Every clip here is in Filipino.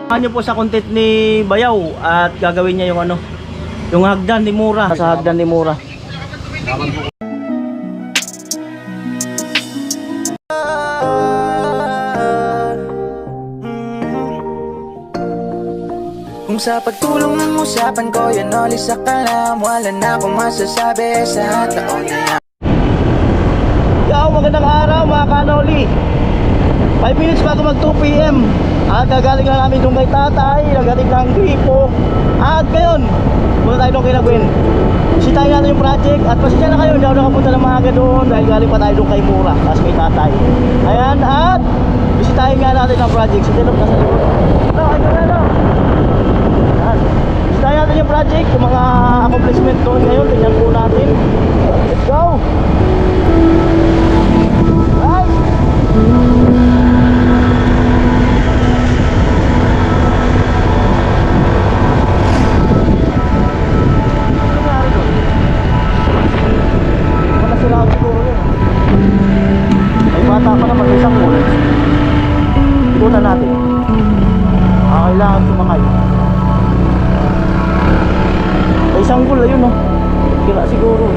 Ano po sa content ni Bayaw at gagawin niya yung ano, yung hagdan ni Mura. Sa hagdan ni Mura. Kung sa pagtulong ng usapan ko, yan ulit sa kalam. Wala na akong masasabi sa taon na yan. Yo, magandang araw mga kanoli. 5 minutes bago mag 2 PM at gagaling na namin doon kay tatay. Naghatid ng gripo. At ngayon, muna tayo doon kay Nagwin. Bisitahin natin yung project. At pasensya na kayo, hindi ako nakapunta ng maaga doon dahil galing pa tayo doon kay Mura, tapos kay tatay. Ayan, at bisitahin nga natin ang project. Si Delok nasa likod. No, ano. Ayan, bisitahin natin yung project, yung mga accomplishment doon ngayon. Tingnan po natin. Let's go! Right! Bata pa naman isang kulay. Ikutan natin. Kailangan sumakay. May isang kulay yun, no? Kira siguro.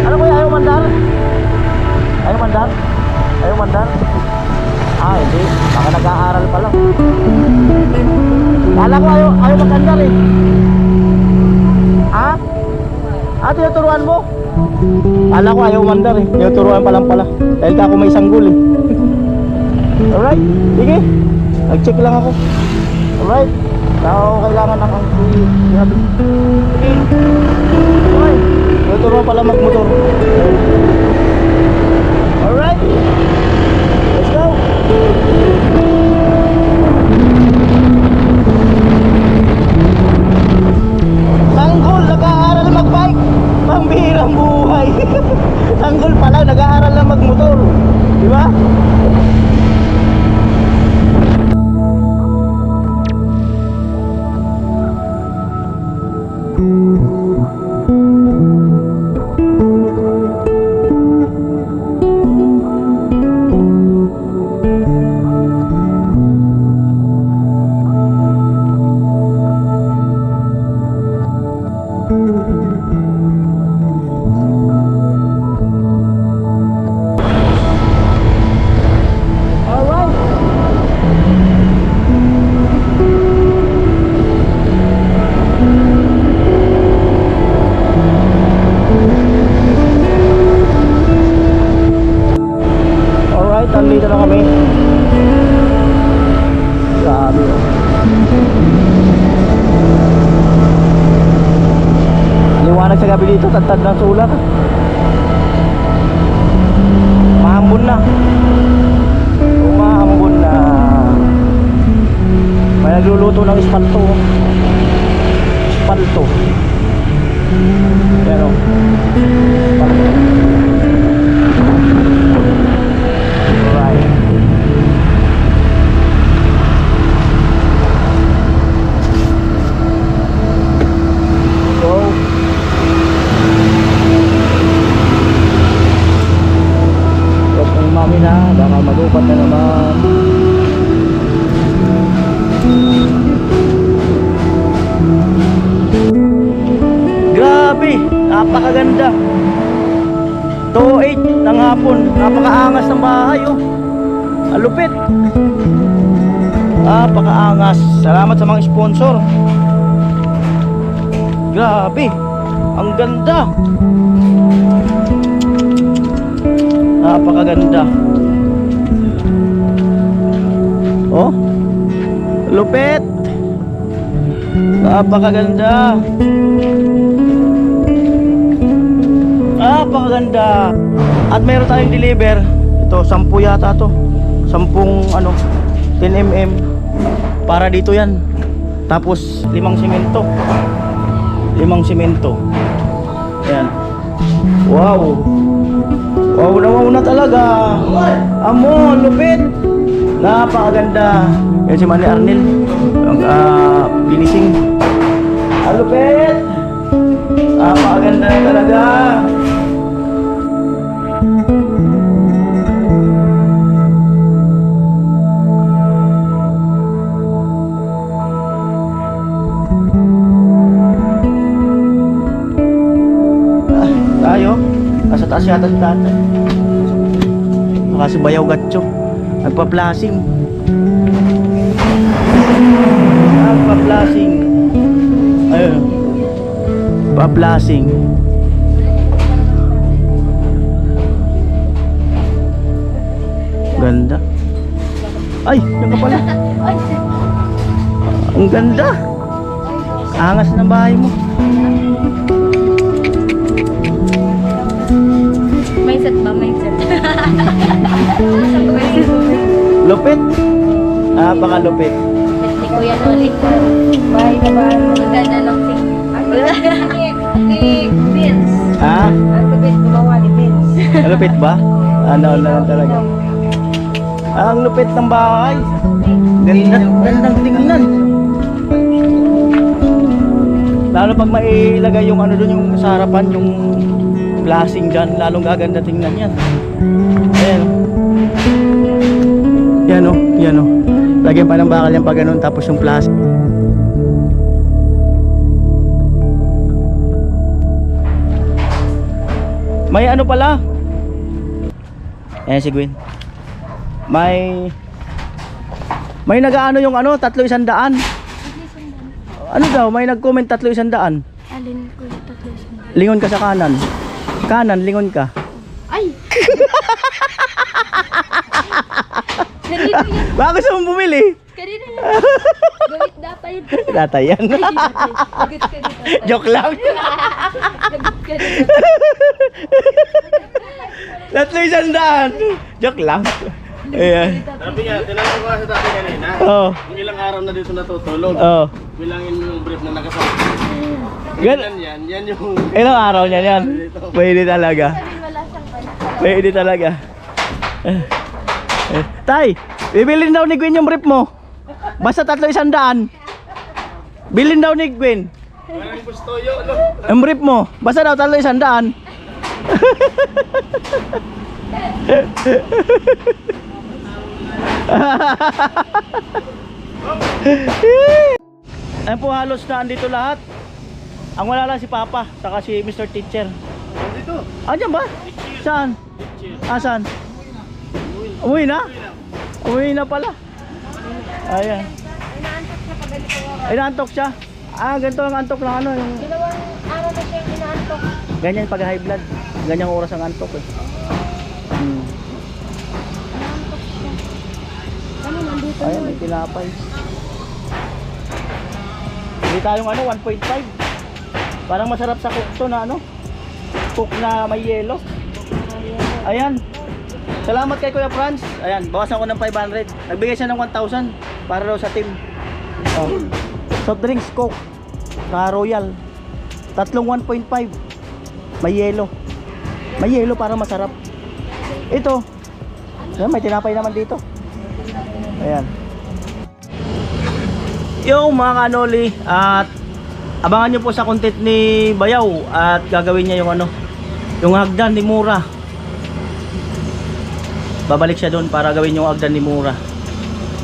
Ano ba, ayaw mandar? Ayaw mandar? Ayaw mandar? Hindi. Baka nag-aaral pa lang. Kala ko ayaw magandar eh. Tinuturuan mo? Kala ko ayaw mandar eh. Tinuturuan pa lang pala. Dahil ka ako may sanggol eh. Alright, sige. Nag-check lang ako. Alright. Ako kailangan ng sige. Alright. Tinuturuan pala magmotor. Alright. Let's go. Sanggol, nag-aaral mag-bike. Pambihirang buhay. Sanggol pala, nag-aaral na magmotor. Di ba? Dito na kami. Grabe. Liwanag sa gabi dito, tantad ng sulat. Mahambon na. Mahambon na. May nagluluto ng espalto. Espalto. Pero espalto. Baka magupat na naman. Grabe, napakaganda. 2:08 ng hapon. Napakaangas ng bahay, oh. Alupit. Napakaangas. Salamat sa mga sponsor. Grabe, ang ganda. Napakaganda. Oh, lupit. Napakaganda. Napakaganda. At mayroon tayong deliver. Ito, 10 yata to. 10 ano, 10mm. Para dito yan. Tapos 5 simento. 5 simento. Ayan. Wow. Wow na talaga. Amo, lupit. Napakaganda. Yan si Manny Arnel. Ang finishing. Lupit. Napakaganda talaga. Mataas yata si tatay. Saka si Bayaw Gatcho. Nagpa-plasing. Nagpa-plasing. Ayun. Pa-plasing. Ganda. Ay, yan ka pala. Ang ganda. Angas ng bahay mo. Mindset ba? Mindset. Lupit. Pakalupit. Ni Kuya Noli. Bahay na ba? Ang ganda ng ting. Ni Vince. Ha? Ang lupit gumawa ni Vince. Lupit ba? Ano lang talaga. Ang lupit ng bahay. Ganda. Gandang tingnan. Lalo pag mailagay yung ano doon, yung sa harapan, yung flashing dyan, lalong gaganda tingnan yan. Ayan. Yan o, yan o. Lagyan pa ng bakal yan pag ganun, tapos yung plastic. May ano pala. Ayan si Gwen. May nag-ano yung ano, 300. Ano daw, may nag-comment 300. Alin ko yung tatlo. Lingon ka sa kanan. Kanan, lingon ka. Ay! Kanina yan. Bakit gusto mong bumili? Kanina yan. Gawit data yun. Data yan. Lagot ka dito. Joke lang. Lagot ka dito. 300. Joke lang. Ayan. Sabi niya, tinanong ko nga sa dati kanina, Oh. kung ilang araw na dito natutulog. Oh. Bilangin mo yung brief na nakasama. Yan yung... Ilang araw niya yan? Pwede talaga. Wala siyang pala. Pwede talaga. Tay, bibilin daw ni Gwen yung brief mo. Basta 300. Bilin daw ni Gwen. Walang gusto yun, no? Ang brief mo. Basta daw 300. Ayan po, halos na andito lahat. Ang wala lang si Papa, saka si Mr. Teacher. Dito. Andyan ba? Saan? Saan? Umuwi na? Umuwi na pala. Ayan. Ay, naantok siya. Ganito ang antok ng ano. Yung... Dalawang araw na siyang inaantok. Ganyan pag high blood. Ganyang oras ang antok eh. Inaantok siya. Ano, nandito Ayan, yun. may tinapay. Hindi tayong ano, 1.5. Parang masarap sa cook to na ano. Cook na may yelo. Ayan. Salamat kay Kuya Franz. Ayan, bawasan ko ng 500. Nagbigay siya ng 1,000 para daw sa team. Oh. Soft drinks, Coke, na Royal. Tatlong 1.5. May yelo. May yelo para masarap. Ito. Ayan, may tinapay naman dito. Ayan. Yung mga kanoli, at abangan nyo po sa content ni Bayaw at gagawin niya yung ano, yung hagdan ni Mura. Babalik siya doon para gawin yung hagdan ni Mura.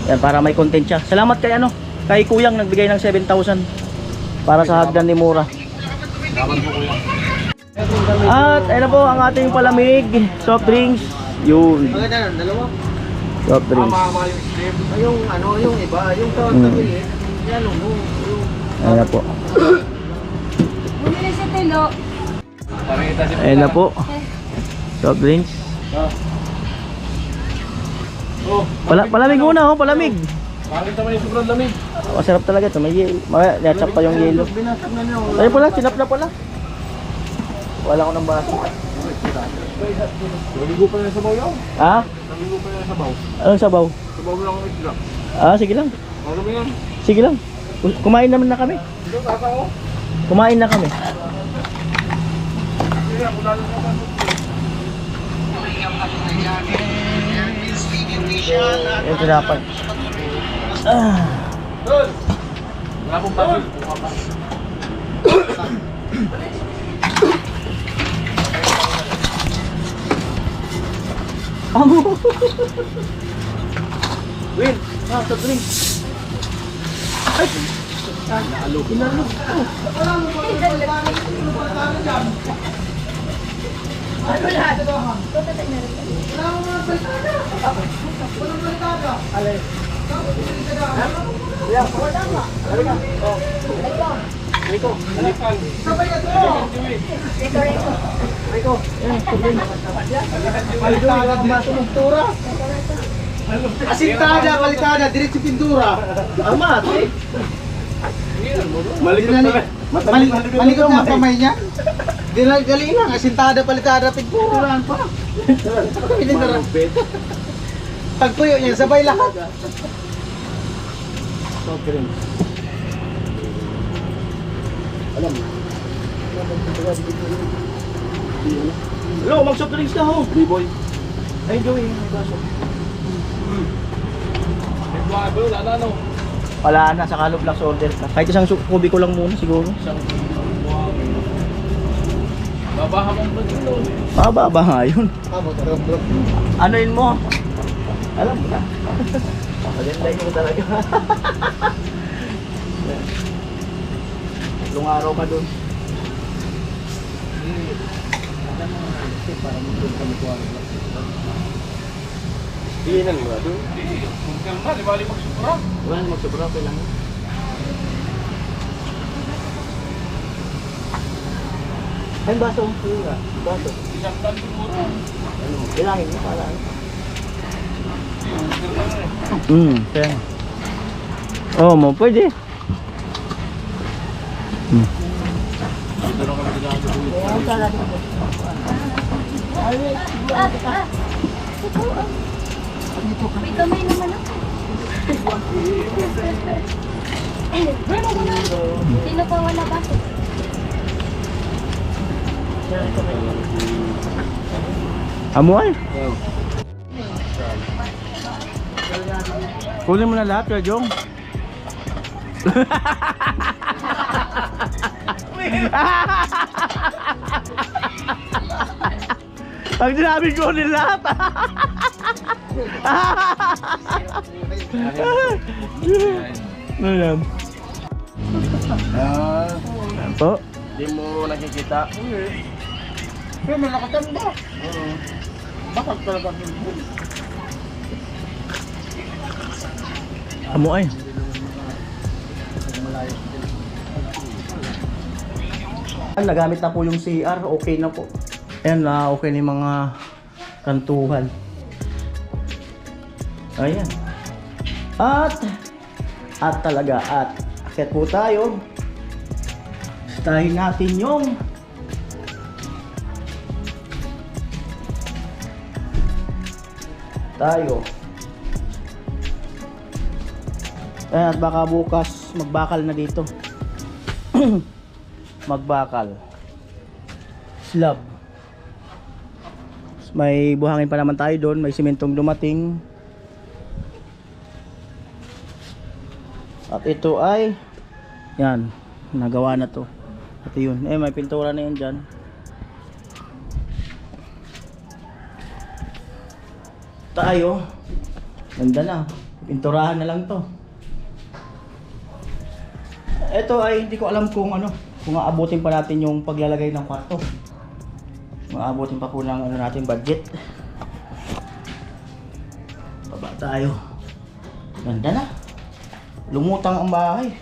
Yan, para may content siya. Salamat kay ano, kay Kuyang nagbigay ng 7,000 para sa hagdan ni Mura. At ayun na po ang ating palamig, soft drinks. Yun, Maganda nun, dalawa. soft drinks. Mahama yung strip. Yung ano, yung iba, yung tawag-tawag yan, yung... Ayun na po. Bumili sa telo. Ayun na po. Soft drinks. Oh, Palamig muna oh, palamig. bakit naman yung sobrang lamig? Masarap talaga ito, may yelo. Natsak pa yung yelo. Binasag na niyo. Ayun pala, sinap na pala. Wala ko ng baso. Naligo pa na sa baw yun. Ha? Naligo pa na sa baw. Anong sabaw? Sa baw lang ang isla. Sige lang. Ano ba yan? Sige lang. Kumain naman na kami. Ito, tata ko. Kumain na kami. Sige, wala na naman. Yung tinapay. Doon! Wala pong pasok. Amo! Win! Sa drink! Ay! Inalo! Ano yan? Wala akong mga balitada. Walang balitada. Alay. Kuya, wala nga. Halika. Oh. Rico. Halikan. Sabay na to. Rico. Balitada ang baso ng pintura. Asintada, balitada, diretso pintura. Amat. Malikot na ang kamay niya. Dali lang, asintada, balitada, pinturaan pa. Pagtuyo niya, sabay lahat. Alam mo. Hello, mag-soft drinks na ho. B-boy. Ay, Joey, may baso. Wala na, sa kalo blocks order ka. Kahit isang kubi ko lang muna siguro. Babaha mong ba dito? Mababa nga yun. Ano yun mo? Alam mo na. Maganda yun talaga. Long araw ka dun. Iinan mo na doon? Kung kalma, di bali magsubra. Wala na magsubra, kailangan. Ay, baso ang pula. Baso. Isang tan siguro. Ano mo? Ilangin mo para ano? Kaya. Oo mo, pwede. Dito na kami ginagawa. May kamay naman ako. Sino pa wala ba? Amoy? Kunin mo na lahat, Kuya Jong. Pag sinabi ko kunin lahat. Ano yan? Yan po. Hindi mo nakikita. Pero malakatan ba? Bakit talaga? Amoy. Nagamit na po yung CR, okay na po. Ayan na, okay na yung mga kantuhan. Ayan. At talaga, akit po tayo. Stahin natin yung tayo. Ayan, at baka bukas magbakal na dito. Magbakal slab. May buhangin pa naman tayo doon, may simentong dumating. At ito ay yan, nagawa na to. At yun, may pintura na yan dyan. Tayo, ganda na, pinturahan na lang to. Ito ay hindi ko alam kung ano, kung aabutin pa natin yung paglalagay ng kwarto. Maabutin pa po ng ano natin budget. Baba tayo. Ganda na. Lumutang ang bahay.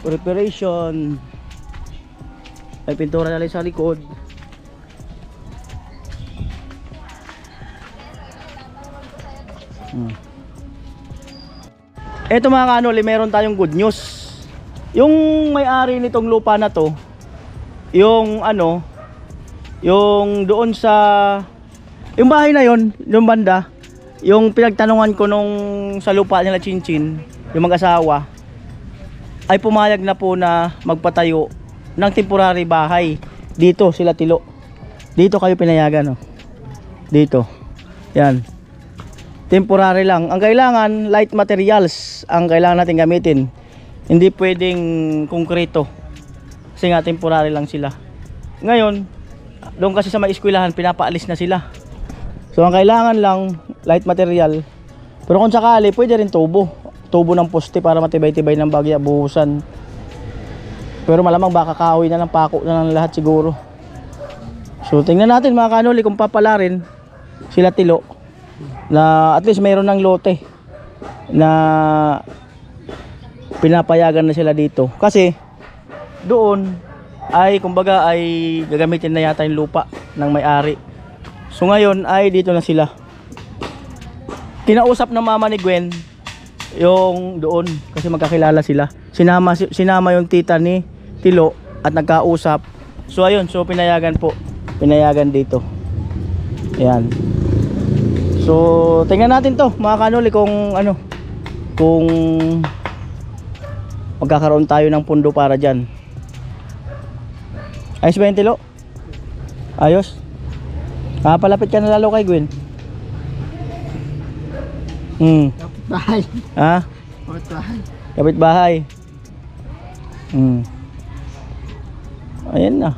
Preparation. May pintura na lang sa likod. Eto mga kanoli, meron tayong good news. Yung may-ari nitong lupa na to, yung ano, yung doon sa yung bahay na yon, yung banda, yung pinagtanungan ko nung sa lupa nila Chinchin, yung mag-asawa, ay pumayag na po na magpatayo ng temporary bahay dito sila Tilo. Dito kayo pinayagan, oh. Dito. Yan. Temporary lang. Ang kailangan, light materials ang kailangan natin gamitin. Hindi pwedeng konkreto. Kasi nga temporary lang sila. Ngayon, doon kasi sa may eskwelahan, pinapaalis na sila. So ang kailangan lang, light material. Pero kung sakali, pwede rin tubo. tubo ng poste para matibay-tibay ng bagya buhusan. Pero malamang baka kahoy na lang, pako na lang lahat siguro. So tingnan natin mga kanoli kung papalarin sila Tilo na at least mayroon ng lote na pinapayagan na sila dito. Kasi doon ay kumbaga ay gagamitin na yata yung lupa ng may-ari. So ngayon ay dito na sila. Kinausap ng mama ni Gwen yung doon kasi magkakilala sila. Sinama yung tita ni Tilo at nagkausap. So ayun, so pinayagan po. Pinayagan dito. Ayan. So tingnan natin to mga kanoli kung ano, kung magkakaroon tayo ng pundo para dyan. Ayos ba yung Tilo? Ayos? Palapit ka na lalo kay Gwen. Bahay. Ha? Bahay. Kapit bahay. Ayan na.